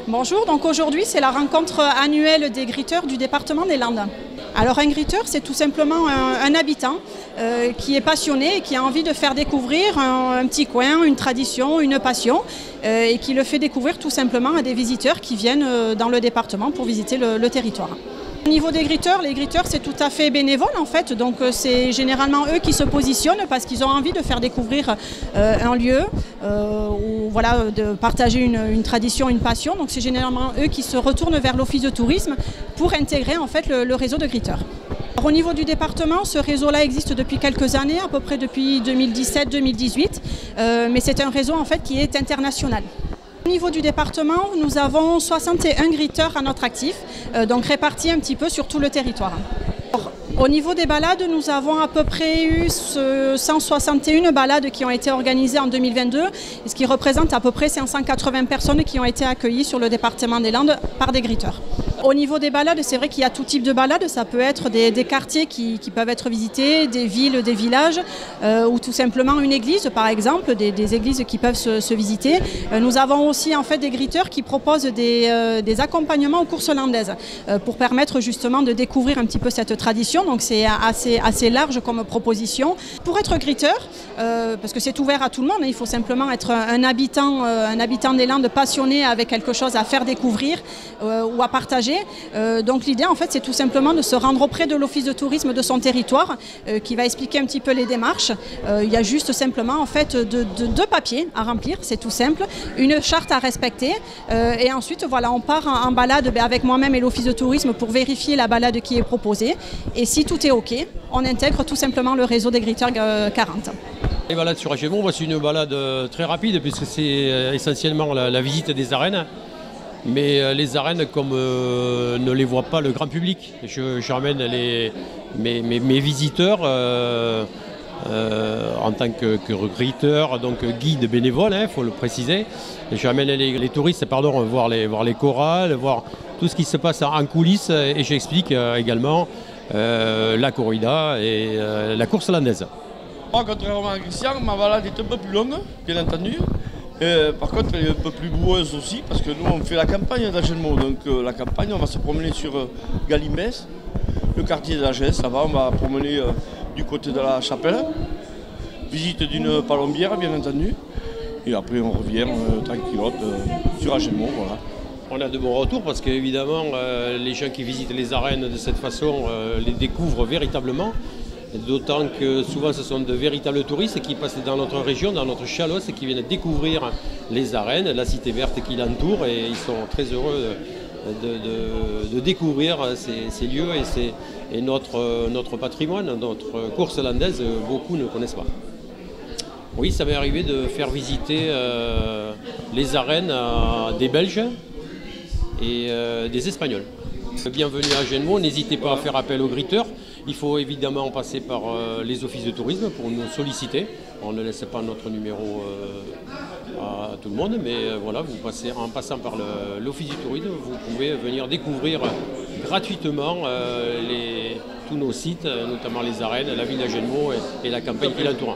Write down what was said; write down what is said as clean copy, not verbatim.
Bonjour, donc aujourd'hui c'est la rencontre annuelle des gritteurs du département des Landes. Alors un gritteur c'est tout simplement un habitant qui est passionné et qui a envie de faire découvrir un petit coin, une tradition, une passion et qui le fait découvrir tout simplement à des visiteurs qui viennent dans le département pour visiter le territoire. Au niveau des gritteurs, les gritteurs c'est tout à fait bénévole en fait, donc c'est généralement eux qui se positionnent parce qu'ils ont envie de faire découvrir un lieu ou voilà, de partager une tradition, une passion, donc c'est généralement eux qui se retournent vers l'office de tourisme pour intégrer en fait le réseau de gritteurs. Au niveau du département, ce réseau-là existe depuis quelques années, à peu près depuis 2017-2018, mais c'est un réseau en fait qui est international. Au niveau du département, nous avons 61 gritteurs à notre actif, donc répartis un petit peu sur tout le territoire. Au niveau des balades, nous avons à peu près eu 161 balades qui ont été organisées en 2022, ce qui représente à peu près 580 personnes qui ont été accueillies sur le département des Landes par des gritteurs. Au niveau des balades, c'est vrai qu'il y a tout type de balades, ça peut être des quartiers qui peuvent être visités, des villes, des villages, ou tout simplement une église par exemple, des églises qui peuvent se visiter. Nous avons aussi en fait des gritteurs qui proposent des accompagnements aux courses landaises pour permettre justement de découvrir un petit peu cette tradition, donc c'est assez large comme proposition. Pour être gritteur, parce que c'est ouvert à tout le monde, il faut simplement être un habitant des Landes passionné avec quelque chose à faire découvrir ou à partager. Donc l'idée en fait c'est tout simplement de se rendre auprès de l'office de tourisme de son territoire qui va expliquer un petit peu les démarches. Il y a juste simplement en fait deux papiers à remplir, c'est tout simple, une charte à respecter et ensuite voilà, on part en balade avec moi-même et l'office de tourisme pour vérifier la balade qui est proposée et si tout est ok, on intègre tout simplement le réseau des gritteurs 40. Les balades sur Agenmont, c'est une balade très rapide puisque c'est essentiellement la visite des arènes. Mais les arènes, comme ne les voit pas le grand public, j'emmène mes visiteurs en tant que gritteur, donc guide bénévole, il faut le préciser. J'emmène les touristes voir les chorales, voir tout ce qui se passe en coulisses et j'explique également la corrida et la course landaise. Moi, contrairement à Christian, ma balade est un peu plus longue, bien entendu. Par contre, elle est un peu plus boueuse aussi, parce que nous, on fait la campagne d'Agenmont. Donc la campagne, on va se promener sur Galimbès, le quartier de la Gesse. Là-bas, on va promener du côté de la chapelle. Visite d'une palombière, bien entendu. Et après, on revient tranquillote sur Agenmont, voilà. On a de bons retours parce qu'évidemment, les gens qui visitent les arènes de cette façon les découvrent véritablement. D'autant que souvent ce sont de véritables touristes qui passent dans notre région, dans notre Chalosse, et qui viennent découvrir les arènes, la cité verte qui l'entoure, et ils sont très heureux de découvrir ces lieux et notre patrimoine, notre course landaise, beaucoup ne connaissent pas. Oui, ça m'est arrivé de faire visiter les arènes à des Belges et des Espagnols. Bienvenue à Agenmont, n'hésitez pas à faire appel aux gritteurs. Il faut évidemment passer par les offices de tourisme pour nous solliciter. On ne laisse pas notre numéro à tout le monde, mais voilà, en passant par l'office du tourisme, vous pouvez venir découvrir gratuitement tous nos sites, notamment les arènes, la ville d'Agenmont et la campagne qui l'entoure.